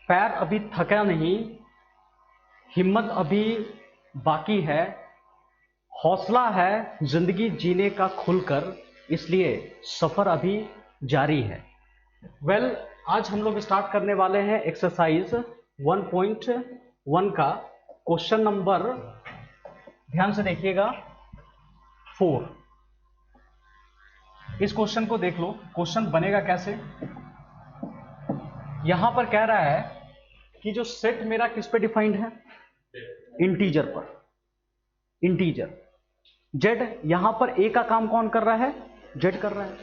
पैर अभी थका नहीं, हिम्मत अभी बाकी है, हौसला है जिंदगी जीने का खुलकर, इसलिए सफर अभी जारी है। वेल, आज हम लोग स्टार्ट करने वाले हैं एक्सरसाइज 1.1 का क्वेश्चन नंबर, ध्यान से देखिएगा, 4। इस क्वेश्चन को देख लो। क्वेश्चन बनेगा कैसे? यहां पर कह रहा है कि जो सेट मेरा किस पे डिफाइंड है? इंटीजर पर। इंटीजर जेड, यहां पर ए का काम कौन कर रहा है? जेड कर रहा है,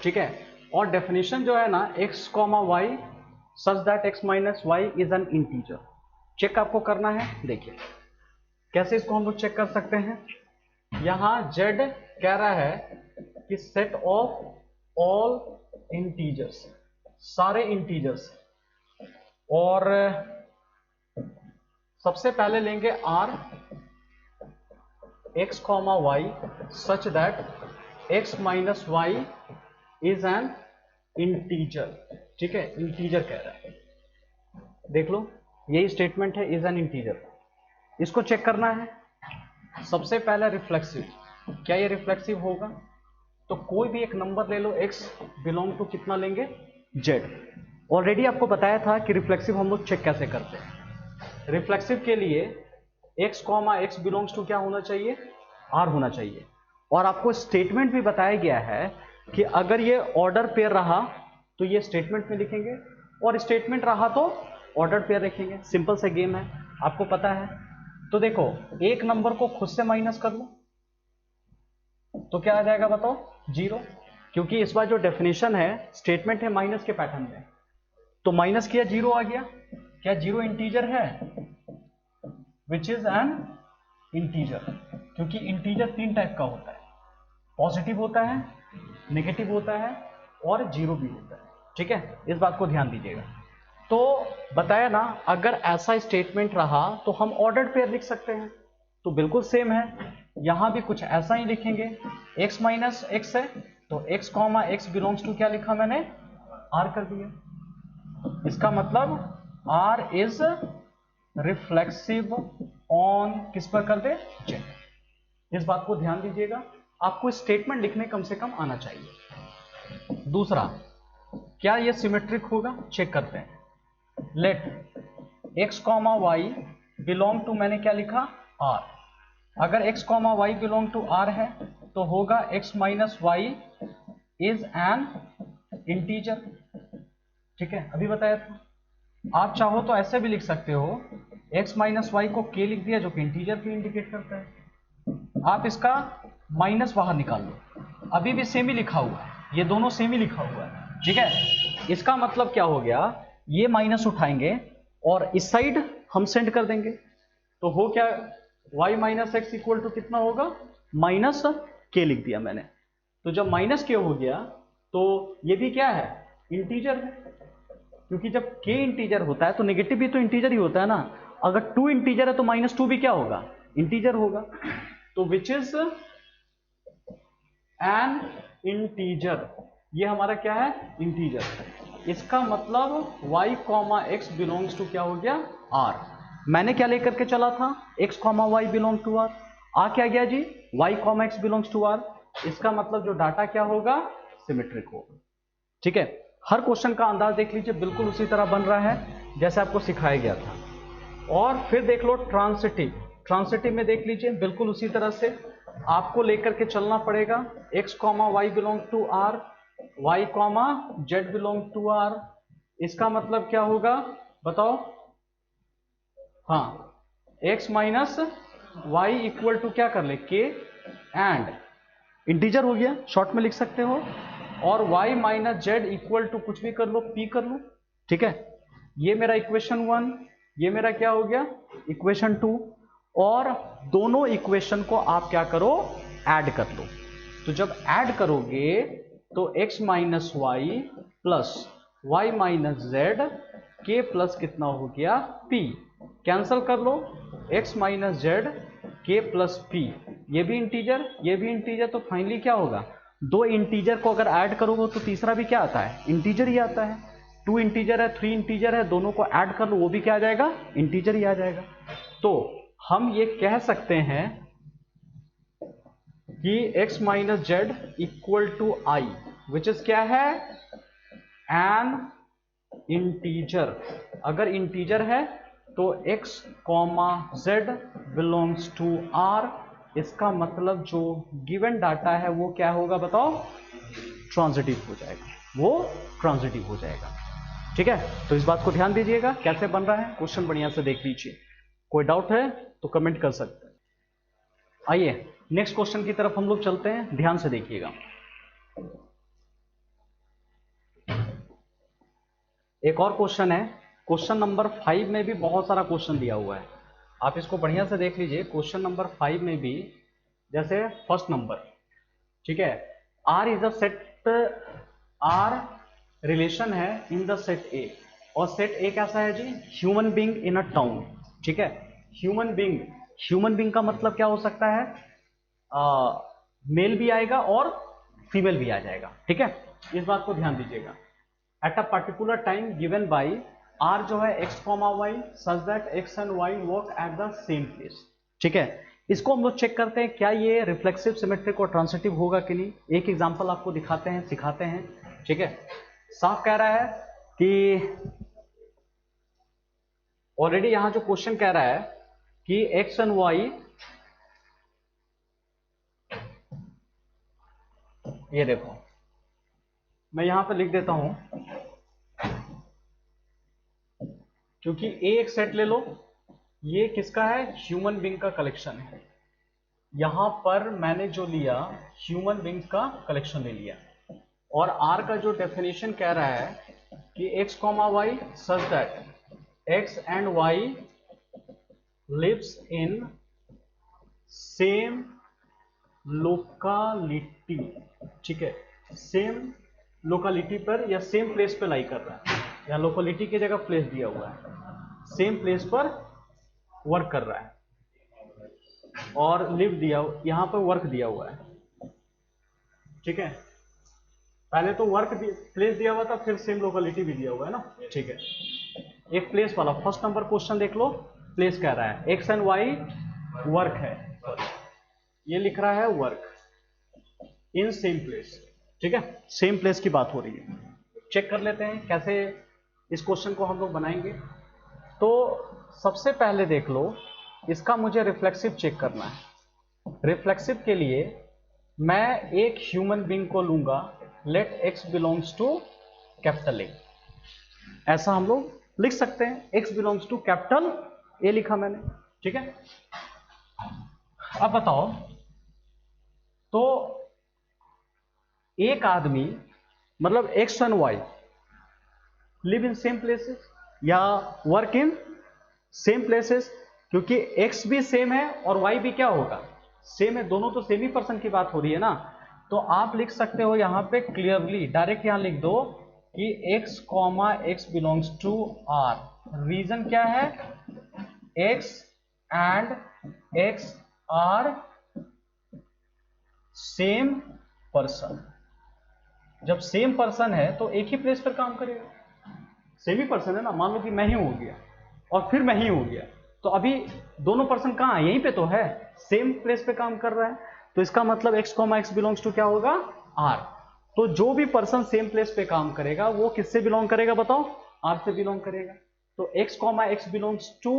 ठीक है। और डेफिनेशन जो है ना, x comma Y such that x minus Y is an integer, check आपको करना है। देखिए कैसे इसको हम लोग चेक कर सकते हैं। यहां जेड कह रहा है कि सेट ऑफ ऑल इंटीजर्स, सारे इंटीजर्स, और सबसे पहले लेंगे R x comma Y such that x minus Y is an integer, ठीक है। इंटीजर कह रहा है, देख लो यही स्टेटमेंट है, इज एन इंटीजर। इसको चेक करना है। सबसे पहले रिफ्लेक्सिव, क्या ये रिफ्लेक्सिव होगा? तो कोई भी एक नंबर ले लो, x बिलोंग टू कितना लेंगे? z। ऑलरेडी आपको बताया था कि रिफ्लेक्सिव हम लोग चेक कैसे करते हैं। रिफ्लेक्सिव के लिए x comma x belongs to क्या होना चाहिए? r होना चाहिए। और आपको स्टेटमेंट भी बताया गया है कि अगर ये ऑर्डर पेयर रहा तो ये स्टेटमेंट में लिखेंगे, और स्टेटमेंट रहा तो ऑर्डर पेयर लिखेंगे। सिंपल सा गेम है, आपको पता है। तो देखो, एक नंबर को खुद से माइनस कर लो तो क्या आ जाएगा बताओ? 0, क्योंकि इस बार जो डेफिनेशन है, स्टेटमेंट है माइनस के पैटर्न में, तो माइनस किया 0 आ गया। क्या 0 इंटीजर है? विच इज एन इंटीजर, क्योंकि इंटीजर 3 टाइप का होता है, पॉजिटिव होता है, नेगेटिव होता है और 0 भी होता है, ठीक है। इस बात को ध्यान दीजिएगा। तो बताया ना, अगर ऐसा स्टेटमेंट रहा तो हम ऑर्डर्ड पेयर लिख सकते हैं, तो बिल्कुल सेम है। यहां भी कुछ ऐसा ही लिखेंगे। x माइनस एक्स है तो x comma x belongs to क्या लिखा मैंने? r कर दिया। इसका मतलब r इज रिफ्लेक्सिव ऑन किस पर कर दे? जेड। इस बात को ध्यान दीजिएगा, आपको स्टेटमेंट लिखने कम से कम आना चाहिए। दूसरा, क्या यह सिमेट्रिक होगा? चेक करते हैं। Let x comma y belong to, मैंने क्या लिखा? r। अगर x comma y belong to r है तो होगा x minus Y is an integer, ठीक है। अभी बताया था। आप चाहो तो ऐसे भी लिख सकते हो, x माइनस वाई को k लिख दिया जो कि इंटीजर भी इंडिकेट करता है। आप इसका माइनस बाहर निकाल लो, अभी भी सेम ही लिखा हुआ है, ये दोनों सेम ही लिखा हुआ है, ठीक है। इसका मतलब क्या हो गया? ये माइनस उठाएंगे और इस साइड हम सेंड कर देंगे, तो हो क्या? y minus x equal to कितना होगा? माइनस k लिख दिया मैंने। तो जब माइनस k हो गया तो ये भी क्या है? इंटीजर है, क्योंकि जब k इंटीजर होता है तो नेगेटिव भी तो इंटीजर ही होता है ना। अगर 2 इंटीजर है तो -2 भी क्या होगा? इंटीजर होगा। तो विच इज एन इंटीजर, ये हमारा क्या है? इंटीजर। इसका मतलब y comma x belongs to क्या हो गया? r। मैंने क्या लेकर के चला था? x comma y belong to r। आ क्या गया जी? y comma x belongs to r। इसका मतलब जो डाटा क्या होगा? सिमेट्रिक होगा, ठीक है। हर क्वेश्चन का अंदाज देख लीजिए, बिल्कुल उसी तरह बन रहा है जैसे आपको सिखाया गया था। और फिर देख लो ट्रांसिटिव, ट्रांसिटिव में देख लीजिए बिल्कुल उसी तरह से आपको लेकर के चलना पड़ेगा। x comma y belong to r, y comma z belong to r। इसका मतलब क्या होगा बताओ? हाँ, x minus y equal to क्या कर ले? k, एंड इंटीजर हो गया, शॉर्ट में लिख सकते हो, और y minus z equal to कुछ भी कर लो, p कर लो, ठीक है। ये मेरा इक्वेशन 1, ये मेरा क्या हो गया? इक्वेशन 2। और दोनों इक्वेशन को आप क्या करो? ऐड कर लो। तो जब ऐड करोगे तो x minus y plus y minus z के प्लस कितना हो गया? p। कैंसल कर लो, x माइनस जेड के प्लस p, ये भी इंटीजर, ये भी इंटीजर, तो फाइनली क्या होगा? दो इंटीजर को अगर ऐड करोगे तो तीसरा भी क्या आता है? इंटीजर ही आता है। 2 इंटीजर है, 3 इंटीजर है, दोनों को ऐड कर लो, वो भी क्या आ जाएगा, इंटीजर ही आ जाएगा। तो हम ये कह सकते हैं कि x minus z equal to I, which is क्या है, एन इंटीजर। अगर इंटीजर है तो x comma z belongs to r, इसका मतलब जो गिवन डाटा है वो क्या होगा बताओ, ट्रांजिटिव हो जाएगा, वो ट्रांजिटिव हो जाएगा। ठीक है, तो इस बात को ध्यान दीजिएगा कैसे बन रहा है, क्वेश्चन बढ़िया से देख लीजिए। कोई डाउट है तो कमेंट कर सकते हैं। आइए नेक्स्ट क्वेश्चन की तरफ हम लोग चलते हैं, ध्यान से देखिएगा। एक और क्वेश्चन है, क्वेश्चन नंबर 5 में भी बहुत सारा क्वेश्चन दिया हुआ है, आप इसको बढ़िया से देख लीजिए। क्वेश्चन नंबर 5 में भी जैसे फर्स्ट नंबर, ठीक है, R is a set, R relation है इन द सेट ए, और सेट ए कैसा है जी, human being in a town. ठीक है, ह्यूमन बीइंग, ह्यूमन बीइंग का मतलब क्या हो सकता है, मेल भी आएगा और फीमेल भी आ जाएगा। ठीक है, इस बात को ध्यान दीजिएगा। At a particular time given by R जो है x comma Y such that x and y work at the same place. ठीक है, इसको हम लोग चेक करते हैं क्या ये रिफ्लेक्सिव, सिमेट्रिक और ट्रांसिटिव होगा कि नहीं। एक एग्जांपल आपको दिखाते हैं, सिखाते हैं। ठीक है, साफ कह रहा है कि ऑलरेडी यहां जो क्वेश्चन कह रहा है कि x एंड y, ये देखो मैं यहां पर लिख देता हूं, क्योंकि ए एक सेट ले लो, ये किसका है, ह्यूमन बीइंग का कलेक्शन है। यहां पर मैंने जो लिया ह्यूमन बीइंग का कलेक्शन ले लिया, और आर का जो डेफिनेशन कह रहा है कि x comma Y such that x and y lives in same locality. ठीक है, सेम लोकालिटी पर या सेम प्लेस पे लाई कर रहा है, या लोकालिटी की जगह प्लेस दिया हुआ है, सेम प्लेस पर वर्क कर रहा है, और लिव दिया, यहां पर वर्क दिया हुआ है। ठीक है, पहले तो वर्क प्लेस दिया हुआ था, फिर सेम लोकेलिटी भी दिया हुआ है ना। ठीक है, एक प्लेस वाला फर्स्ट नंबर क्वेश्चन देख लो, प्लेस कह रहा है एक्स एंड वाई वर्क है, ये लिख रहा है वर्क इन सेम प्लेस। ठीक है, सेम प्लेस की बात हो रही है। चेक कर लेते हैं कैसे इस क्वेश्चन को हम लोग बनाएंगे। तो सबसे पहले देख लो, इसका मुझे रिफ्लेक्सिव चेक करना है। रिफ्लेक्सिव के लिए मैं एक ह्यूमन बीइंग को लूंगा, let x belongs to capital A, ऐसा हम लोग लिख सकते हैं। X belongs to capital A लिखा मैंने। ठीक है, अब बताओ, तो एक आदमी मतलब x and y live in same places या वर्क इन सेम प्लेसेस, क्योंकि एक्स भी सेम है और वाई भी क्या होगा, सेम है, दोनों तो सेम ही पर्सन की बात हो रही है ना। तो आप लिख सकते हो यहां पे क्लियरली, डायरेक्ट यहां लिख दो कि x comma x belongs to R. Reason क्या है, x and x R same person. जब सेम पर्सन है तो एक ही प्लेस पर काम करेगा, सेम ही पर्सन है ना। मान लो कि मैं ही हो गया और फिर मैं ही हो गया, तो अभी दोनों पर्सन कहां है, यहीं पे तो है, सेम प्लेस पे काम कर रहा है। तो इसका मतलब x comma x belongs to क्या होगा, r। तो जो भी पर्सन सेम प्लेस पे काम करेगा वो किससे बिलोंग करेगा बताओ, r से बिलोंग करेगा। तो x comma x belongs to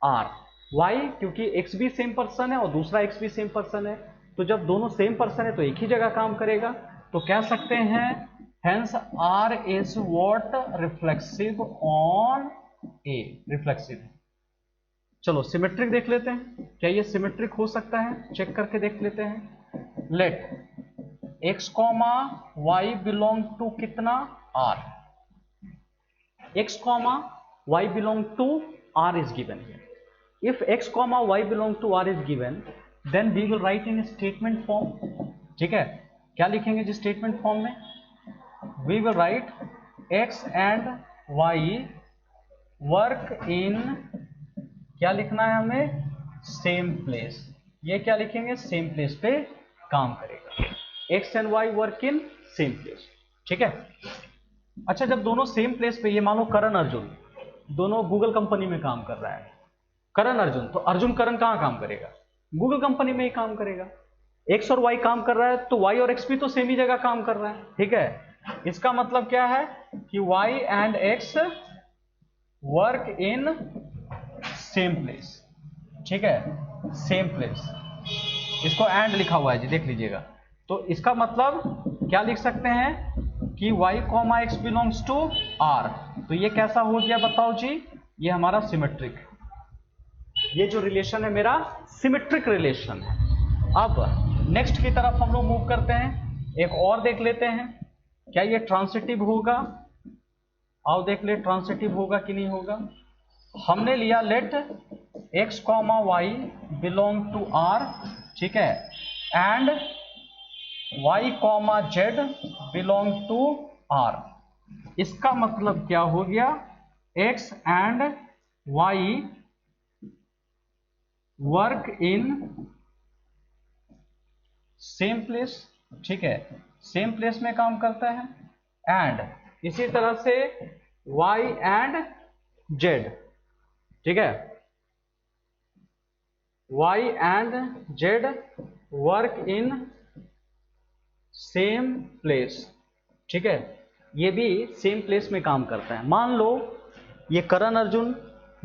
r। y क्योंकि x भी सेम पर्सन है और दूसरा x भी सेम पर्सन है, तो जब दोनों सेम पर्सन है तो एक ही जगह काम करेगा। तो कह सकते हैं hence r is what reflexive on a, reflexive. चलो सिमेट्रिक देख लेते हैं, क्या ये सिमेट्रिक हो सकता है, चेक करके देख लेते हैं। Let x comma y belong to कितना, r। x comma y belong to r is given here. If x comma y belong to r is given, then we will write in statement form. ठीक है, क्या लिखेंगे जी statement form में, we will write x and y work in, क्या लिखना है हमें, same place. ये क्या लिखेंगे, सेम प्लेस पे काम करेगा, x and y work in same place. ठीक है, अच्छा, जब दोनों सेम प्लेस पे, ये मानो करण अर्जुन दोनों गूगल कंपनी में काम कर रहा है, करण अर्जुन, तो अर्जुन करण कहाँ काम करेगा? गूगल कंपनी में ही काम करेगा। एक्स और वाई काम कर रहा है तो वाई और एक्स भी तो सेम ही जगह काम कर रहा है, ठीक है। इसका मतलब क्या है कि y and x work in same place, ठीक है, सेम प्लेस। इसको एंड लिखा हुआ है जी, देख लीजिएगा। तो इसका मतलब क्या लिख सकते हैं कि y comma x belongs to r। तो ये कैसा हो गया बताओ जी? ये हमारा सिमेट्रिक, ये जो रिलेशन है मेरा सिमेट्रिक रिलेशन है। अब नेक्स्ट की तरफ हम लोग मूव करते हैं, एक और देख लेते हैं, क्या ये ट्रांसिटिव होगा? आओ देख ले ट्रांसिटिव होगा कि नहीं होगा। हमने लिया let x comma y belong to r, ठीक है, and y comma z belong to r। इसका मतलब क्या हो गया? x and y work in same place, ठीक है, सेम प्लेस में काम करता है। एंड इसी तरह से y एंड z, ठीक है, y and z work in same place, ठीक है, ये भी सेम प्लेस में काम करता है। मान लो ये करण अर्जुन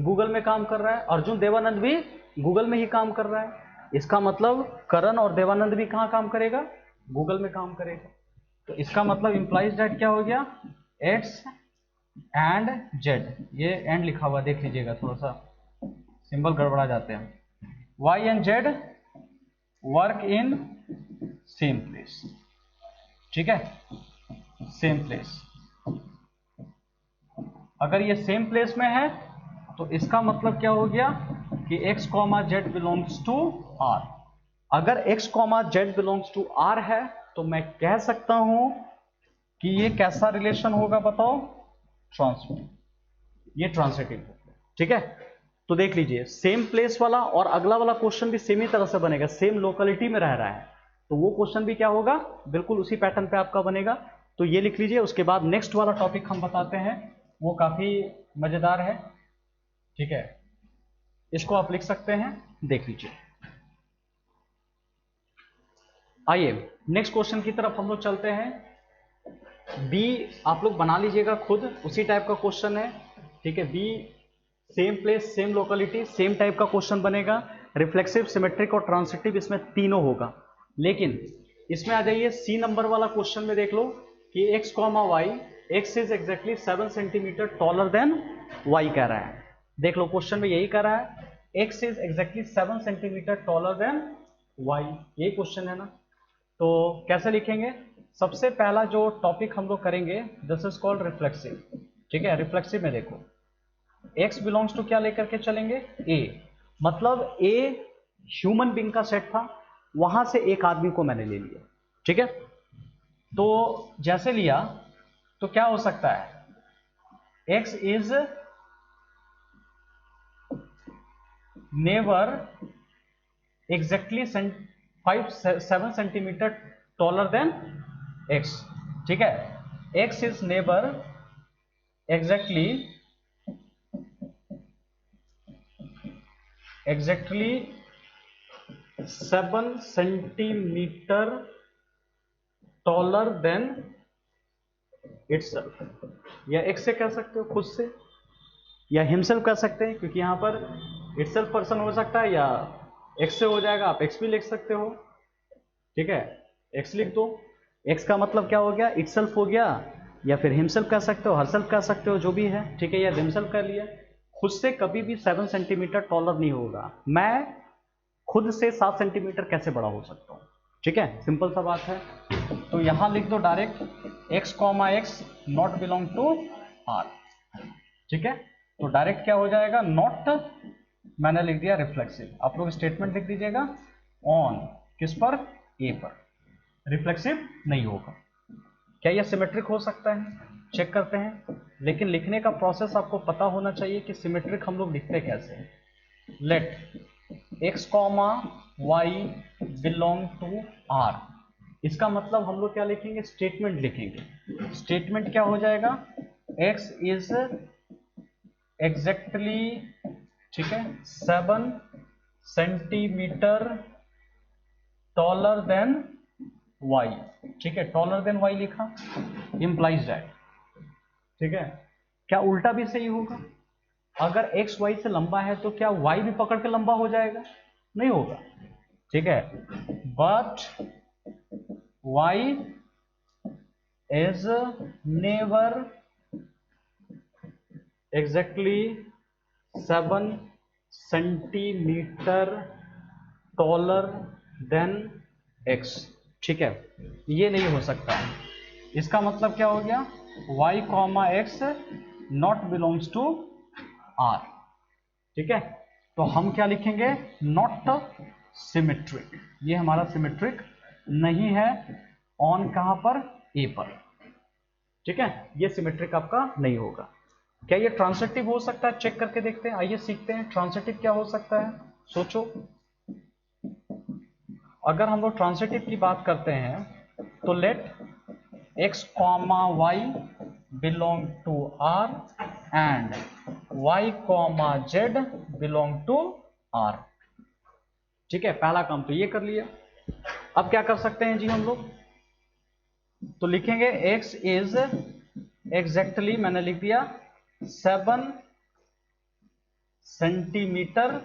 गूगल में काम कर रहा है, अर्जुन देवानंद भी गूगल में ही काम कर रहा है। इसका मतलब करण और देवानंद भी कहाँ काम करेगा? गूगल में काम करेगा। तो इसका मतलब इंप्लाइज दैट क्या हो गया? एक्स एंड जेड, ये एंड लिखा हुआ देख लीजिएगा, थोड़ा सा सिंबल गड़बड़ा जाते हैं। Y and z work in same place, ठीक है, सेम प्लेस। अगर ये सेम प्लेस में है तो इसका मतलब क्या हो गया कि x comma z belongs to r। अगर x comma z belongs to r है तो मैं कह सकता हूं कि ये कैसा रिलेशन होगा बताओ? ट्रांसिटिव, ये ट्रांसिटिव, ठीक है। तो देख लीजिए सेम प्लेस वाला और अगला वाला क्वेश्चन भी सेम ही तरह से बनेगा, सेम लोकेलिटी में रह रहा है, तो वो क्वेश्चन भी क्या होगा? बिल्कुल उसी पैटर्न पे आपका बनेगा। तो ये लिख लीजिए। उसके बाद नेक्स्ट वाला टॉपिक हम बताते हैं, वो काफी मजेदार है, ठीक है, इसको आप लिख सकते हैं, देख लीजिए। आइए नेक्स्ट क्वेश्चन की तरफ हम लोग चलते हैं। बी आप लोग बना लीजिएगा खुद, उसी टाइप का क्वेश्चन है, ठीक है। B same place same locality same type का क्वेश्चन बनेगा। रिफ्लेक्सिव, सिमेट्रिक और ट्रांसिटिव इसमें तीनों होगा। लेकिन इसमें आ जाइए सी नंबर वाला क्वेश्चन में, देख लो कि x comma y, x is exactly 7 centimetre taller than y कह रहा है। देख लो क्वेश्चन में यही कह रहा है, x is exactly 7 centimetre taller than y, यही क्वेश्चन है ना। तो कैसे लिखेंगे? सबसे पहला जो टॉपिक हम लोग करेंगे, दिस इज कॉल्ड रिफ्लेक्सिव, ठीक है। रिफ्लेक्सिव में देखो x बिलोंग्स टू क्या लेकर के चलेंगे? a, मतलब a ह्यूमन बीइंग का सेट था, वहां से एक आदमी को मैंने ले लिया, ठीक है। तो जैसे लिया तो क्या हो सकता है? x is never exactly 7 centimetre taller then x, ठीक है। x is never exactly 7 centimetre taller then itself, या x से कह सकते हो खुद से, या हिमसेल्फ कह सकते हैं, क्योंकि यहां पर इटसेल्फ पर्सन हो सकता है, या x से हो जाएगा, आप x भी लिख सकते हो, ठीक है, x लिख दो। x का मतलब क्या हो गया? इटसेल्फ हो गया, या फिर हिमसेल्फ कह सकते हो, हरसेल्फ कह सकते हो, जो भी है, ठीक है, या हिमसेल्फ कर लिया। खुद से कभी भी 7 सेंटीमीटर टॉलर नहीं होगा। मैं खुद से 7 सेंटीमीटर कैसे बड़ा हो सकता हूं? ठीक है, सिंपल सा बात है। तो यहां लिख दो direct x comma x not belong to r, ठीक है। तो डायरेक्ट क्या हो जाएगा? नॉट, मैंने लिख दिया रिफ्लेक्सिव। आप लोग स्टेटमेंट लिख दीजिएगा ऑन, किस पर? a पर। रिफ्लेक्सिव नहीं होगा। क्या यह सिमेट्रिक हो सकता है? चेक करते हैं, लेकिन लिखने का प्रोसेस आपको पता होना चाहिए कि सिमेट्रिक हम लोग लिखते कैसे हैं। Let x comma y belong to r, इसका मतलब हम लोग क्या लिखेंगे, स्टेटमेंट लिखेंगे। स्टेटमेंट क्या हो जाएगा, x इज एग्जैक्टली, ठीक है, 7 सेंटीमीटर टॉलर देन y, ठीक है, टॉलर देन y लिखा, इंप्लाइज दैट, ठीक है। क्या उल्टा भी सही होगा, अगर x y से लंबा है तो क्या y भी पकड़ के लंबा हो जाएगा, नहीं होगा, ठीक है। But y is never exactly 7 centimetre taller then x, ठीक है, ये नहीं हो सकता है। इसका मतलब क्या हो गया, y comma x not belongs to r, ठीक है। तो हम क्या लिखेंगे, नॉट सिमेट्रिक, ये हमारा सिमेट्रिक नहीं है, ऑन कहां पर, ए पर, ठीक है, ये सिमेट्रिक आपका नहीं होगा। क्या ये ट्रांसिटिव हो सकता है, चेक करके देखते हैं, आइए सीखते हैं ट्रांसिटिव क्या हो सकता है। सोचो, अगर हम लोग ट्रांसिटिव की बात करते हैं तो let x comma y belong to r and y comma z belong to r, ठीक है, पहला काम तो ये कर लिया। अब क्या कर सकते हैं जी हम लोग, तो लिखेंगे x इज एग्जैक्टली, मैंने लिख दिया 7 सेंटीमीटर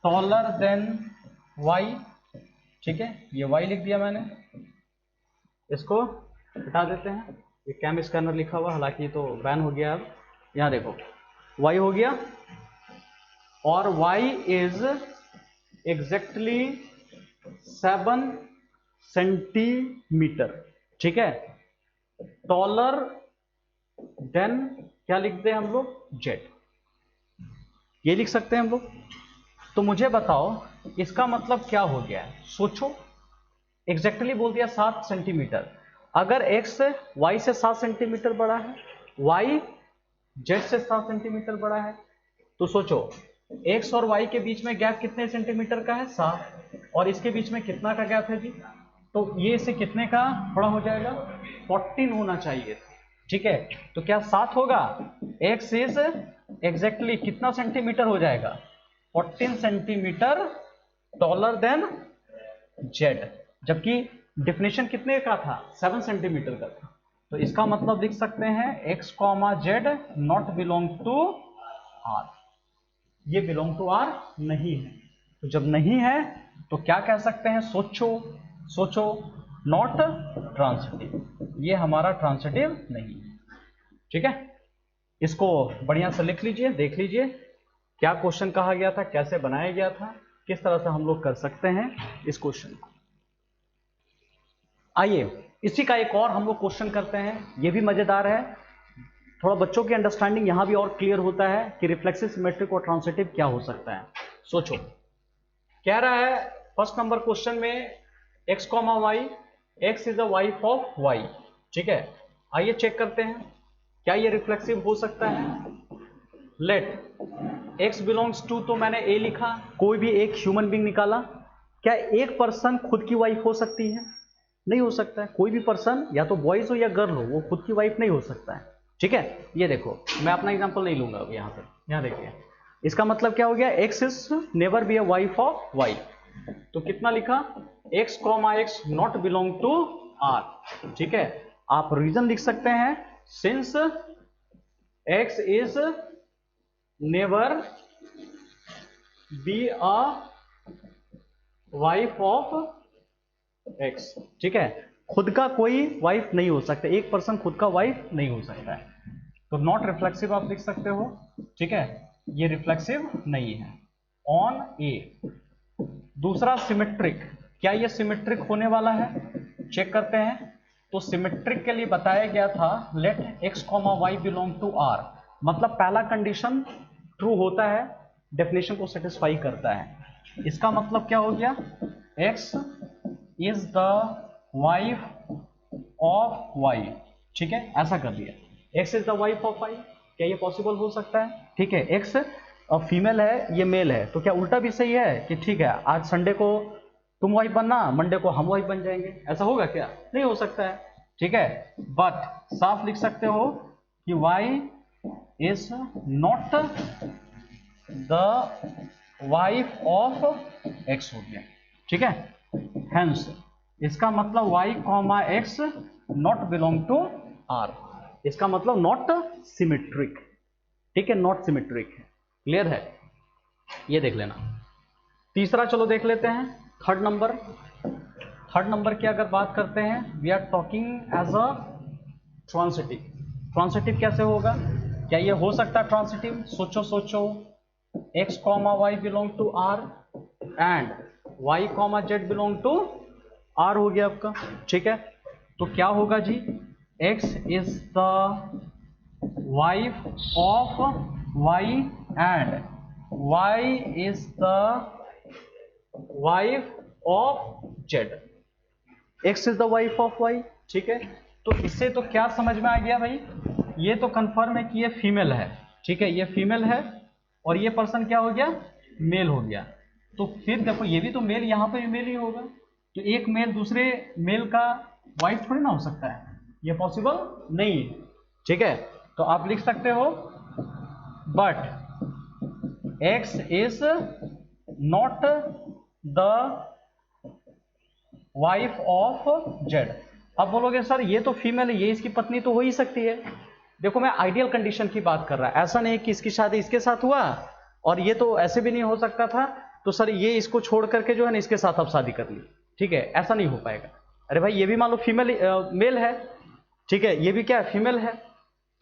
टॉलर देन y, ठीक है, ये y लिख दिया मैंने, इसको हटा देते हैं, ये कैम स्कैनर लिखा हुआ, हालांकि तो बैन हो गया। अब यहां देखो y हो गया, और y इज एग्जैक्टली 7 सेंटीमीटर, ठीक है, टॉलर देन क्या लिखते हैं हम लोग, z, ये लिख सकते हैं हम लोग। तो मुझे बताओ इसका मतलब क्या हो गया है, सोचो, एग्जैक्टली बोल दिया 7 सेंटीमीटर, अगर x y से 7 सेंटीमीटर बड़ा है, y z से 7 सेंटीमीटर बड़ा है, तो सोचो x और y के बीच में गैप कितने सेंटीमीटर का है, 7, और इसके बीच में कितना का गैप है जी, तो ये इसे कितने का बड़ा हो जाएगा, 14 होना चाहिए, ठीक है। तो क्या 7 होगा, x इज एग्जैक्टली कितना सेंटीमीटर हो जाएगा, 14 सेंटीमीटर टॉलर देन z, जबकि डेफिनेशन कितने का था, 7 सेंटीमीटर का था। तो इसका मतलब लिख सकते हैं x comma z not belong to r, ये बिलोंग टू r नहीं है। तो जब नहीं है तो क्या कह सकते हैं, सोचो, नॉट ट्रांसिटिव, ये हमारा ट्रांसिटिव नहीं है, ठीक है। इसको बढ़िया से लिख लीजिए, देख लीजिए क्या क्वेश्चन कहा गया था, कैसे बनाया गया था, किस तरह से हम लोग कर सकते हैं इस क्वेश्चन को। आइए इसी का एक और हम लोग क्वेश्चन करते हैं, ये भी मजेदार है, थोड़ा बच्चों की अंडरस्टैंडिंग यहां भी और क्लियर होता है कि रिफ्लेक्सिव, सिमेट्रिक और ट्रांसिटिव क्या हो सकता है। सोचो, कह रहा है फर्स्ट नंबर क्वेश्चन में x comma y, x is the wife of y, ठीक है। आइए चेक करते हैं क्या ये रिफ्लेक्सिव हो सकता है। लेट x बिलोंग्स टू, तो मैंने a लिखा, कोई भी एक ह्यूमन बीइंग निकाला, क्या एक पर्सन खुद की वाइफ हो सकती है, नहीं हो सकता है। कोई भी पर्सन, या तो बॉयज हो या गर्ल हो, वो खुद की वाइफ नहीं हो सकता है, ठीक है। ये देखो, मैं अपना एग्जांपल नहीं लूंगा अब यहां पर, यहां देखिए, इसका मतलब क्या हो गया, x is never be a wife of y, तो कितना लिखा, x comma x not belong to r, ठीक है। आप रीजन लिख सकते हैं, since x is never be a wife of x, ठीक है। खुद का कोई वाइफ नहीं हो सकता, एक पर्सन खुद का वाइफ नहीं हो सकता है, तो नॉट रिफ्लेक्सिव आप लिख सकते हो, ठीक है, ये रिफ्लेक्सिव नहीं है, ऑन ए। दूसरा सिमेट्रिक, क्या ये सिमेट्रिक होने वाला है, चेक करते हैं। तो सिमेट्रिक के लिए बताया गया था let x comma y belong to r, मतलब पहला कंडीशन ट्रू होता है, डेफिनेशन को सेटिस्फाई करता है। इसका मतलब क्या हो गया, x is the wife of y, ठीक है, ऐसा कर दिया, x is the wife of y, क्या ये पॉसिबल हो सकता है, ठीक है। x फीमेल है, ये मेल है, तो क्या उल्टा भी सही है कि ठीक है, आज संडे को तुम वाइफ बनना, मंडे को हम वाइफ बन जाएंगे, ऐसा होगा क्या? नहीं हो सकता है, ठीक है। बट साफ लिख सकते हो कि y is not the wife of x हो गया, ठीक है। हेंस इसका मतलब y comma x not belong to r, इसका मतलब नॉट सिमेट्रिक, ठीक है, नॉट सिमेट्रिक है। क्लियर है, ये देख लेना। तीसरा चलो देख लेते हैं, थर्ड नंबर की अगर बात करते हैं, we are talking as a transitive. Transitive कैसे होगा? क्या ये हो सकता है ट्रांसिटिव? सोचो, x comma y belong to r and y comma z belong to r हो गया आपका, ठीक है। तो क्या होगा जी? x is the wife of y and y is the wife of z। x is the wife of y, ठीक है। तो इससे तो क्या समझ में आ गया भाई? ये तो कंफर्म है कि ये फीमेल है, ठीक है, ये फीमेल है और ये पर्सन क्या हो गया? मेल हो गया। तो फिर देखो ये भी तो मेल, यहां पर भी मेल ही होगा, तो एक मेल दूसरे मेल का वाइफ थोड़ी ना हो सकता है, ये पॉसिबल नहीं है, ठीक है। तो आप लिख सकते हो but x is not the wife of z। अब बोलोगे सर ये तो फीमेल है, ये इसकी पत्नी तो हो ही सकती है। देखो मैं आइडियल कंडीशन की बात कर रहा है, ऐसा नहीं कि इसकी शादी इसके साथ हुआ और ये तो ऐसे भी नहीं हो सकता था, तो सर ये इसको छोड़ करके जो है ना इसके साथ अब शादी कर ली, ठीक है, ऐसा नहीं हो पाएगा। अरे भाई ये भी मान लो फीमेल मेल है, ठीक है, ये भी क्या है? फीमेल है,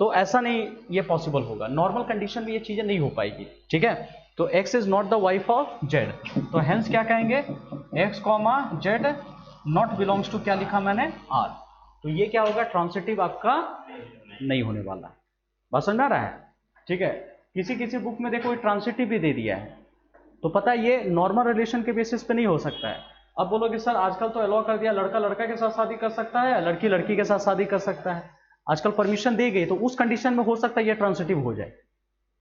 तो ऐसा नहीं ये पॉसिबल होगा, नॉर्मल कंडीशन में ये चीजें नहीं हो पाएगी, ठीक है। तो x is not the wife of z, तो हेंस क्या कहेंगे? x comma z not belongs to, क्या लिखा मैंने? r। तो ये क्या होगा? ट्रांसिटिव आपका नहीं होने वाला। बात समझ में आ रहा है, ठीक है। किसी बुक में देखो ट्रांसिटिव भी दे दिया है, तो पता है ये नॉर्मल रिलेशन के बेसिस पे नहीं हो सकता है। अब बोलोगे सर आजकल तो अलाउ कर दिया, लड़का लड़का के साथ शादी कर सकता है, लड़की लड़की के साथ शादी कर सकता है, आजकल परमिशन दी गई, तो उस कंडीशन में हो सकता है ये ट्रांसिटिव हो जाए।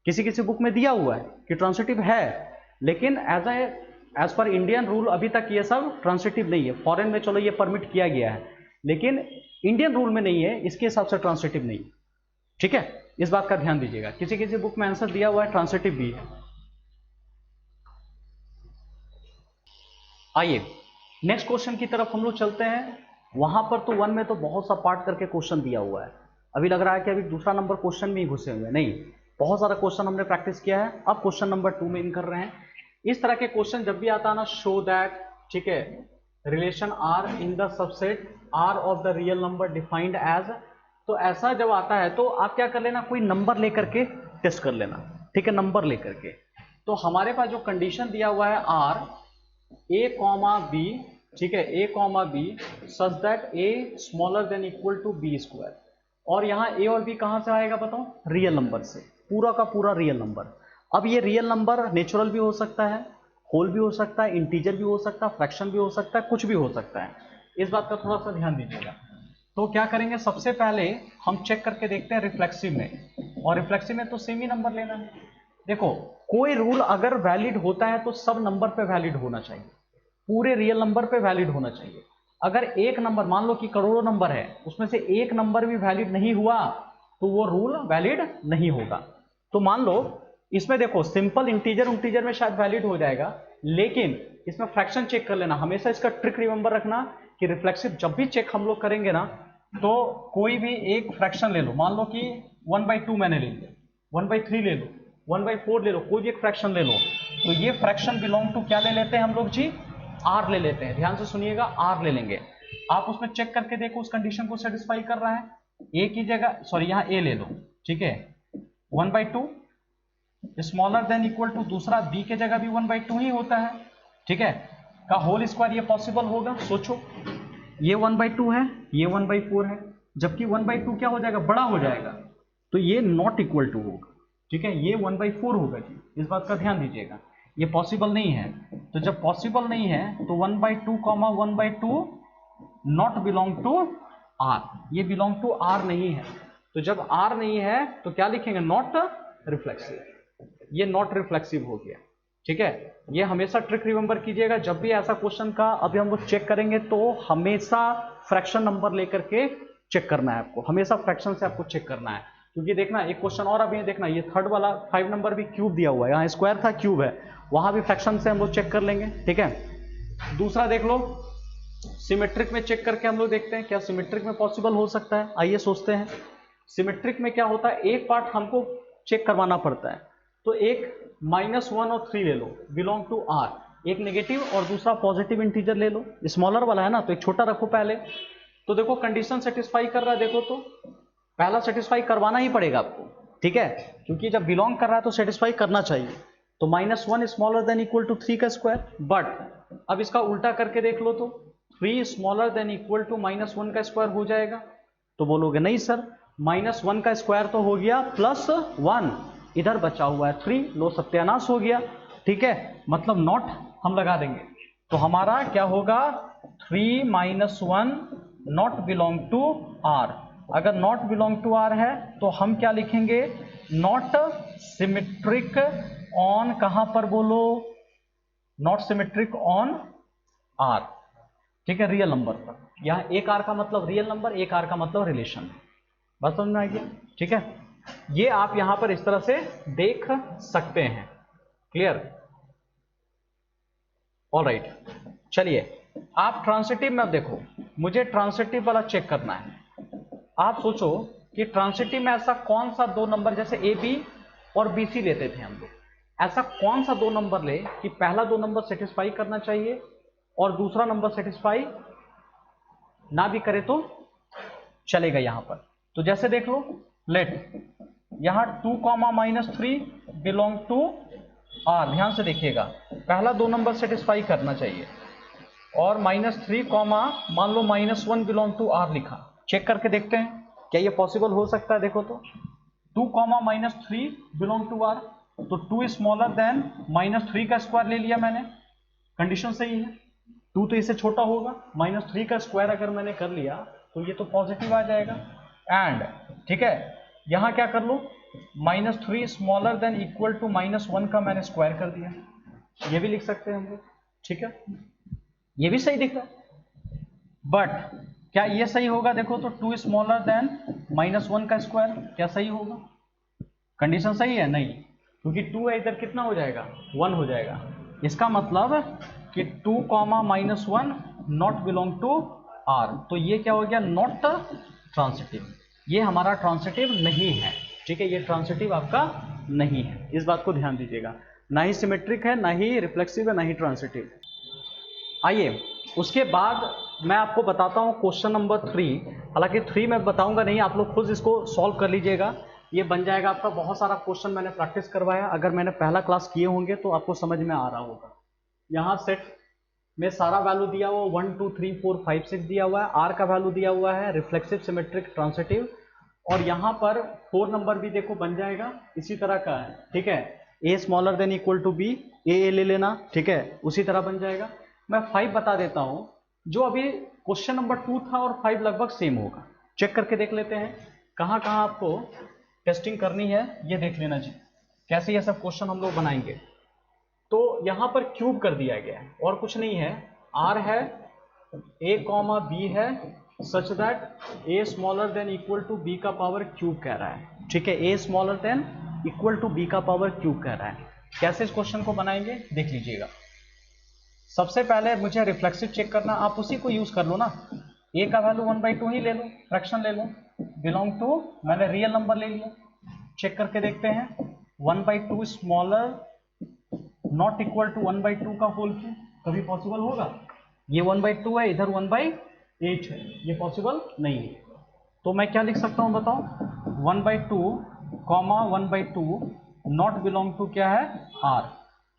किसी बुक में दिया हुआ है कि ट्रांसिटिव है, लेकिन एज पर इंडियन रूल अभी तक ये सब ट्रांसिटिव नहीं है। फॉरेन में चलो ये परमिट किया गया है, लेकिन इंडियन रूल में नहीं है, इसके हिसाब से ट्रांसिटिव नहीं है, ठीक है। इस बात का ध्यान दीजिएगा, किसी बुक में आंसर दिया हुआ है ट्रांसिटिव भी है। आइए नेक्स्ट क्वेश्चन की तरफ हम लोग चलते हैं। वहां पर तो 1 में तो बहुत सा पार्ट करके क्वेश्चन दिया हुआ है, अभी लग रहा है कि अभी दूसरा नंबर क्वेश्चन में ही घुसे हुए हैं, नहीं, बहुत सारा क्वेश्चन हमने प्रैक्टिस किया है, अब क्वेश्चन नंबर 2 में इन कर रहे हैं। इस तरह के क्वेश्चन जब भी आता है ना, शो दैट, ठीक है, relation R in the subset R of the real number defined as, तो ऐसा जब आता है तो आप क्या कर लेना, कोई नंबर लेकर के टेस्ट कर लेना, ठीक है, नंबर लेकर के। तो हमारे पास जो कंडीशन दिया हुआ है आर ए कॉमा बी, ठीक है, A comma B such that A smaller than equal to B square, और यहाँ ए और बी कहाँ से आएगा बताओ? रियल नंबर से, पूरा का पूरा रियल नंबर। अब ये रियल नंबर नेचुरल भी हो सकता है, होल भी हो सकता है, इंटीजर भी हो सकता है, फ्रैक्शन भी हो सकता है, कुछ भी हो सकता है, इस बात का थोड़ा सा ध्यान दीजिएगा। तो क्या करेंगे, सबसे पहले हम चेक करके देखते हैं रिफ्लेक्सिव में, और रिफ्लेक्सिव में तो सेम ही नंबर लेना है। देखो कोई रूल अगर वैलिड होता है तो सब नंबर पे वैलिड होना चाहिए, पूरे रियल नंबर पे वैलिड होना चाहिए। अगर एक नंबर, मान लो कि करोड़ों नंबर है, उसमें से एक नंबर भी वैलिड नहीं हुआ तो वो रूल वैलिड नहीं होगा। तो मान लो इसमें देखो सिंपल इंटीजर में शायद वैलिड हो जाएगा, लेकिन इसमें फ्रैक्शन चेक कर लेना, हमेशा इसका ट्रिक रिमेंबर रखना कि रिफ्लेक्सिव जब भी चेक हम लोग करेंगे ना, तो कोई भी एक फ्रैक्शन ले लो, मान लो कि 1/2 मैंने ले लिया, 1/3 ले लो, 1/4 ले लो, कोई भी एक फ्रैक्शन ले लो, तो ये फ्रैक्शन बिलोंग टू क्या ले लेते हैं हम लोग जी? आर ले लेते हैं। ध्यान से सुनिएगा, आर ले लेंगे। आप उसमें चेक करके देखो उस कंडीशन को सेटिस्फाई कर रहा है, ए की जगह, सॉरी यहाँ ए ले लो, ठीक है, 1/2 स्मॉलर देन इक्वल टू, दूसरा बी के जगह भी 1/2 ही होता है, ठीक है, का होल स्क्वायर, ये पॉसिबल होगा? सोचो, ये 1/2 है, ये 1/4 है, जबकि 1/2 क्या हो जाएगा? बड़ा हो जाएगा, तो ये नॉट इक्वल टू होगा, ठीक है, ये 1/4 होगा जी, इस बात का ध्यान दीजिएगा, ये पॉसिबल नहीं है। तो जब पॉसिबल नहीं है तो 1/2 1/2 नॉट बिलोंग टू आर, ये बिलोंग टू आर नहीं है, तो जब आर नहीं है तो क्या लिखेंगे? नॉट रिफ्लेक्सिव, ये नॉट रिफ्लेक्सिव हो गया, ठीक है, ये हमेशा ट्रिक रिमेंबर कीजिएगा, जब भी ऐसा क्वेश्चन का अभी हम लोग चेक करेंगे तो हमेशा फ्रैक्शन नंबर लेकर के चेक करना है आपको, हमेशा फ्रैक्शन से आपको चेक करना है। क्योंकि देखना एक क्वेश्चन और अभी देखना, ये थर्ड वाला 5 नंबर भी क्यूब दिया हुआ है, यहाँ स्क्वायर था क्यूब है, वहां भी फ्रैक्शन से हम लोग चेक कर लेंगे। ठीक है, दूसरा देख लो, सिमेट्रिक में चेक करके हम लोग देखते हैं क्या सिमेट्रिक में पॉसिबल हो सकता है। आइए सोचते हैं, सिमेट्रिक में क्या होता है, एक पार्ट हमको चेक करवाना पड़ता है, तो एक -1 और 3 ले लो, बिलोंग टू आर, एक नेगेटिव और दूसरा पॉजिटिव इंटीजर ले लो, स्मॉलर वाला है ना, तो एक छोटा रखो पहले। तो देखो कंडीशन सेटिस्फाई कर रहा है, देखो तो पहला सेटिस्फाई करवाना ही पड़ेगा आपको, ठीक है, क्योंकि जब बिलोंग कर रहा है तो सेटिस्फाई करना चाहिए। तो -1 स्मॉलर देन इक्वल टू 3 का स्क्वायर, बट अब इसका उल्टा करके देख लो तो 3 स्मॉलर देन इक्वल टू -1 का स्क्वायर हो जाएगा। तो बोलोगे नहीं सर, -1 का स्क्वायर तो हो गया +1, इधर बचा हुआ है 3, लो सत्यानाश हो गया। ठीक है, मतलब नॉट हम लगा देंगे, तो हमारा क्या होगा 3 - 1 नॉट बिलोंग टू आर। अगर नॉट बिलोंग टू आर है तो हम क्या लिखेंगे, नॉट सिमेट्रिक ऑन, कहां पर बोलो, नॉट सिमेट्रिक ऑन आर। ठीक है, रियल नंबर पर, यहां एक आर का मतलब रियल नंबर, एक आर का मतलब रिलेशन, बात समझ में आ गया। ठीक है, ये आप यहां पर इस तरह से देख सकते हैं, क्लियर, ऑलराइट। चलिए आप ट्रांसिटिव में अब देखो, मुझे ट्रांसिटिव वाला चेक करना है। आप सोचो कि ट्रांसिटिव में ऐसा कौन सा दो नंबर, जैसे ए बी और बी सी लेते थे हम लोग, ऐसा कौन सा दो नंबर ले कि पहला दो नंबर सेटिस्फाई करना चाहिए और दूसरा नंबर सेटिस्फाई ना भी करे तो चलेगा यहां पर। तो जैसे देख लो, लेट यहां 2, -3 बिलोंग टू आर, ध्यान से देखिएगा, पहला दो नंबर सेटिस्फाई करना चाहिए, और -3, मान लो -1 बिलोंग टू आर लिखा। चेक करके देखते हैं क्या ये पॉसिबल हो सकता है। देखो तो 2, -3 बिलोंग टू आर, तो 2 स्मॉलर देन -3 का स्क्वायर ले लिया मैंने, कंडीशन सही है, 2 तो इससे छोटा होगा, -3 का स्क्वायर अगर मैंने कर लिया तो ये तो पॉजिटिव आ जाएगा। एंड ठीक है, यहां क्या कर लो, -3 स्मॉलर देन इक्वल टू -1 का मैंने स्क्वायर कर दिया, ये भी लिख सकते हैं हम लोग। ठीक है, ये भी सही दिख रहा है, बट क्या ये सही होगा, देखो तो 2 स्मॉलर देन -1 का स्क्वायर, क्या सही होगा, कंडीशन सही है नहीं, क्योंकि 2 है इधर, कितना हो जाएगा 1 हो जाएगा। इसका मतलब कि 2, -1 नॉट बिलोंग टू आर, तो ये क्या हो गया, नॉट ट्रांसिटिव, ये हमारा ट्रांसिटिव नहीं है। ठीक है, ये ट्रांसिटिव आपका नहीं है, इस बात को ध्यान दीजिएगा, ना ही सिमेट्रिक है, ना ही रिफ्लेक्सिव है, ना ही ट्रांसिटिव। आइए उसके बाद मैं आपको बताता हूं क्वेश्चन नंबर 3, हालांकि 3 मैं बताऊंगा नहीं, आप लोग खुद इसको सॉल्व कर लीजिएगा, ये बन जाएगा आपका। बहुत सारा क्वेश्चन मैंने प्रैक्टिस करवाया, अगर मैंने पहला क्लास किए होंगे तो आपको समझ में आ रहा होगा। यहाँ सेट में सारा वैल्यू दिया हुआ 1 2 3 4 5 6 दिया हुआ है, आर का वैल्यू दिया हुआ है, रिफ्लेक्सिव सिमेट्रिक ट्रांसिटिव, और यहाँ पर 4 नंबर भी देखो बन जाएगा इसी तरह का है। ठीक है, A smaller than equal to B, A ले लेना, ठीक है, उसी तरह बन जाएगा। मैं 5 बता देता हूं, जो अभी क्वेश्चन नंबर 2 था और 5 लगभग सेम होगा, चेक करके देख लेते हैं कहां कहां आपको टेस्टिंग करनी है, ये देख लेना जी, कैसे ये सब क्वेश्चन हम लोग बनाएंगे। तो यहां पर क्यूब कर दिया गया है और कुछ नहीं है, आर है, ए कॉमा बी है, such that A smaller than equal to B का पावर क्यूब कह रहा है। ठीक है, A smaller than equal to B का पावर क्यूब कह रहा है। कैसे इस क्वेश्चन को बनाएंगे देख लीजिएगा। सबसे पहले मुझे रिफ्लेक्सिव चेक करना, आप उसी को यूज कर लो ना, ए का वैल्यू 1/2 ही ले लो, फ्रैक्शन ले लो, बिलोंग टू मैंने रियल नंबर ले लिया, चेक करके देखते हैं 1/2 स्मॉलर नॉट इक्वल टू 1/2 का होल क्यूब, कभी पॉसिबल होगा, ये 1/2 है, इधर 1/8 है, ये पॉसिबल नहीं है। तो मैं क्या लिख सकता हूं बताओ, 1/2 1/2 नॉट बिलोंग टू क्या है आर,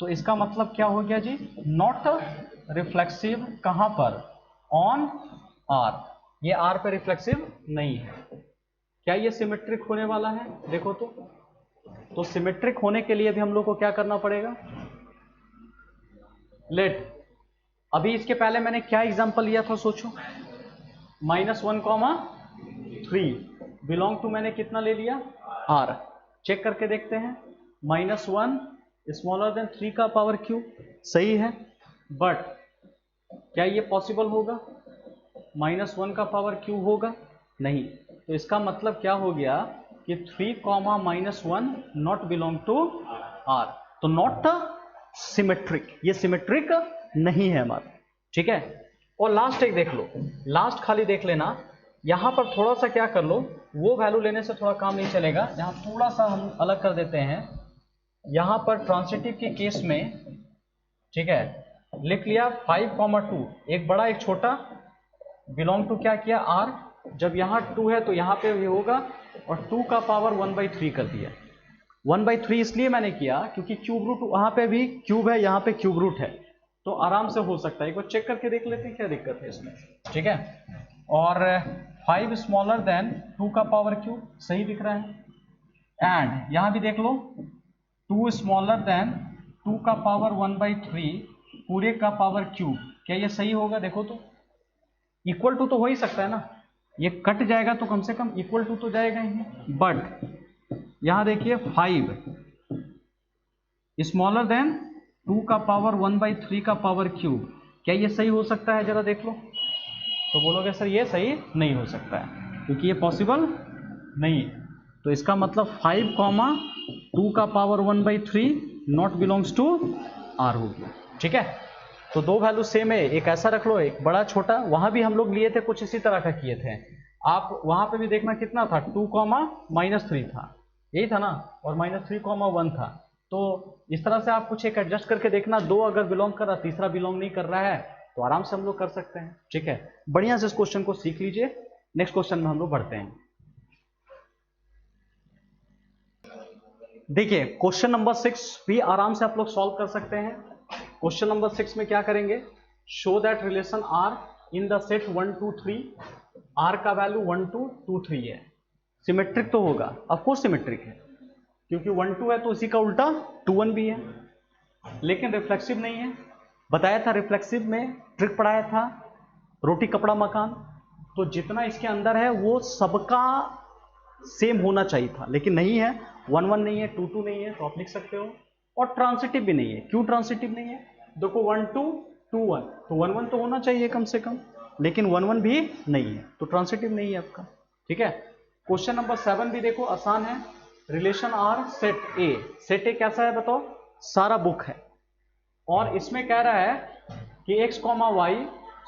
तो इसका मतलब क्या हो गया जी, नॉट रिफ्लेक्सिव, कहां पर, ऑन आर, ये आर पे रिफ्लेक्सिव नहीं है। क्या ये सिमेट्रिक होने वाला है, देखो तो सिमेट्रिक होने के लिए भी हम लोग को क्या करना पड़ेगा, लेट, अभी इसके पहले मैंने क्या एग्जांपल लिया था सोचो, -1, 3 बिलोंग टू मैंने कितना ले लिया आर, चेक करके देखते हैं, -1 स्मॉलर देन 3 का पावर क्यूब, सही है, बट क्या ये पॉसिबल होगा? -1 का पावर क्यूब होगा? नहीं। तो इसका मतलब क्या हो गया कि 3 comma -1 not belong to R, तो नॉट सिमेट्रिक, ये सिमेट्रिक नहीं है हमारा, ठीक है। और लास्ट एक देख लो, लास्ट खाली देख लेना, यहां पर थोड़ा सा क्या कर लो, वो वैल्यू लेने से थोड़ा काम नहीं चलेगा, यहां थोड़ा सा हम अलग कर देते हैं। यहां पर ट्रांसिटिव के केस में, ठीक है, लिख लिया 5,2, एक बड़ा एक छोटा, बिलोंग टू क्या किया? R। जब यहाँ 2 है तो यहाँ पे भी होगा, और 2 का पावर 1/3 कर दिया। 1/3 इसलिए मैंने किया क्योंकि क्यूब रूट वहां पे भी क्यूब है, यहाँ पे क्यूब रूट है, तो आराम से हो सकता है। एक बार चेक करके देख लेते हैं क्या दिक्कत है इसमें, ठीक है। और 5 स्मॉलर देन 2 का पावर क्यूब, सही दिख रहा है। एंड यहां भी देख लो 2 स्मॉलर देन 2 का पावर 1/3 पूरे का पावर क्यूब, क्या ये सही होगा? देखो तो इक्वल टू तो हो ही सकता है ना, ये कट जाएगा तो कम से कम इक्वल टू तो जाएगा ही। बट यहां देखिए 5 स्मॉलर देन 2 का पावर 1/3 का पावर क्यूब, क्या ये सही हो सकता है? जरा देख लो। तो बोलोगे सर ये सही नहीं हो सकता है क्योंकि ये पॉसिबल नहीं है। तो इसका मतलब 5 कॉमा 2 का power 1/3 not belongs to R हो गया, ठीक है। तो दो वैल्यू सेम है, एक ऐसा रख लो, एक बड़ा छोटा। वहां भी हम लोग लिए थे, कुछ इसी तरह का किए थे। आप वहां पे भी देखना कितना था, 2 कॉमा -3 था, यही था ना, और -3 कॉमा 1 था। तो इस तरह से आप कुछ एक एडजस्ट करके देखना, दो अगर बिलोंग कर रहा, तीसरा बिलोंग नहीं कर रहा है, तो आराम से हम लोग कर सकते हैं, ठीक है। बढ़िया से इस क्वेश्चन को सीख लीजिए। नेक्स्ट क्वेश्चन में हम लोग बढ़ते हैं। देखिए क्वेश्चन नंबर 6 भी आराम से आप लोग सॉल्व कर सकते हैं। क्वेश्चन नंबर 6 में क्या करेंगे, show that relation R in the set 1 2 3, R का वैल्यू 1 2 2 3 है। सिमेट्रिक तो होगा, ऑफकोर्स सिमेट्रिक है, क्योंकि 1 2 है तो इसी का उल्टा 2 1 भी है, लेकिन रिफ्लेक्सिव नहीं है। बताया था रिफ्लेक्सिव में, ट्रिक पढ़ाया था, रोटी कपड़ा मकान। तो जितना इसके अंदर है वो सबका सेम होना चाहिए था, लेकिन नहीं है, 1 1 नहीं है, 2 2 नहीं है, तो आप लिख सकते हो। और ट्रांसिटिव भी नहीं है। क्यों ट्रांसिटिव नहीं है? देखो 1 2 2 1, तो 1 1 तो होना चाहिए कम से कम, लेकिन 1 1 भी नहीं है, तो ट्रांसिटिव नहीं है आपका, ठीक है। क्वेश्चन नंबर 7 भी देखो आसान है। Relation R set A, set A कैसा है बताओ? सारा बुक है, और इसमें कह रहा है कि x, y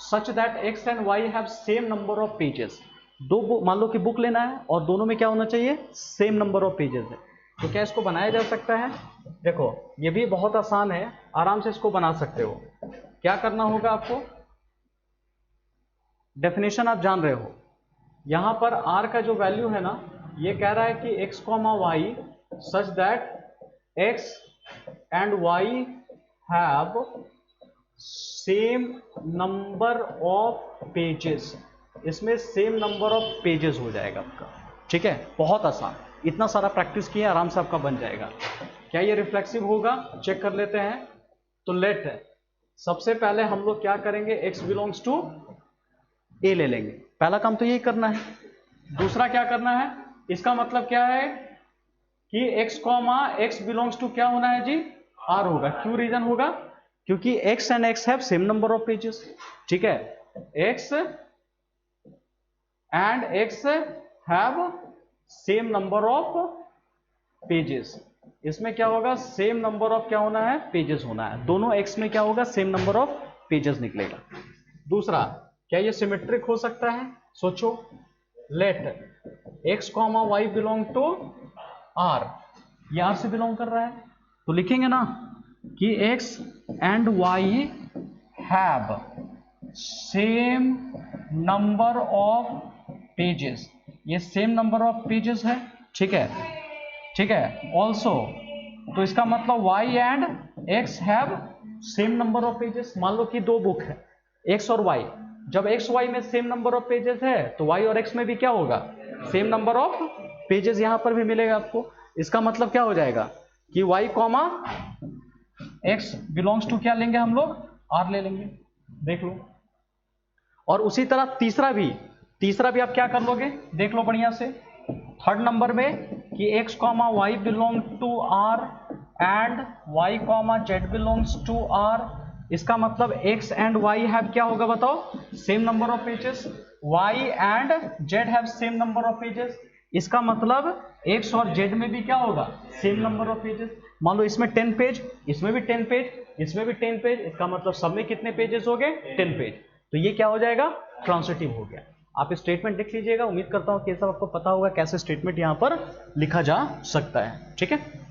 such that x and y have same number of pages. दो मान लो कि बुक लेना है और दोनों में क्या होना चाहिए? सेम नंबर ऑफ पेजेस है। तो क्या इसको बनाया जा सकता है? देखो ये भी बहुत आसान है, आराम से इसको बना सकते हो। क्या करना होगा आपको? डेफिनेशन आप जान रहे हो। यहां पर R का जो वैल्यू है ना, ये कह रहा है कि x, y such that x and y have same number of pages. इसमें सेम नंबर ऑफ पेजेस हो जाएगा आपका, ठीक है। बहुत आसान, इतना सारा प्रैक्टिस किया, आराम से आपका बन जाएगा। क्या ये रिफ्लेक्सिव होगा? चेक कर लेते हैं। तो लेट है, सबसे पहले हम लोग क्या करेंगे, x बिलोंग्स टू a ले लेंगे, पहला काम तो यही करना है। दूसरा क्या करना है, इसका मतलब क्या है कि x बिलोंग्स टू क्या होना है जी? R होगा। क्यों रीजन होगा? क्योंकि x and x have same number of pages, ठीक है। x and x have same number of pages. इसमें क्या होगा? सेम नंबर ऑफ क्या होना है? पेजेस होना है। दोनों x में क्या होगा? सेम नंबर ऑफ पेजेस निकलेगा। दूसरा, क्या ये सिमेट्रिक हो सकता है? सोचो। Let x, y belong to R, ये R से बिलोंग कर रहा है, तो लिखेंगे ना कि x and y have same number of pages. ये सेम नंबर ऑफ पेजेस है, ठीक है, ठीक है। ऑल्सो, तो इसका मतलब y and x have same number of pages. मान लो कि दो बुक है, x और y। जब x y में सेम नंबर ऑफ पेजेस है तो y और x में भी क्या होगा? सेम नंबर ऑफ पेजेस यहां पर भी मिलेगा आपको। इसका मतलब क्या हो जाएगा कि y, x बिलोंग्स टू क्या लेंगे हम लोग? R ले लेंगे, देख लो। और उसी तरह तीसरा भी आप क्या कर लोगे? देख लो बढ़िया से। थर्ड नंबर में कि x, y belong to R and y comma z belongs to R, इसका मतलब x एंड y हैव क्या होगा बताओ, same number of pages, y and z have same number of pages, इसका मतलब x और z में भी क्या होगा, सेम नंबर ऑफ पेजेस। मान लो इसमें 10 पेज, इसमें भी 10 पेज, इसमें भी 10 पेज, इसका मतलब सब में कितने पेजेस हो गए, 10 पेज। तो ये क्या हो जाएगा, ट्रांसिटिव हो गया। आप स्टेटमेंट लिख लीजिएगा, उम्मीद करता हूं कि सब आपको पता होगा कैसे स्टेटमेंट यहां पर लिखा जा सकता है। ठीक है।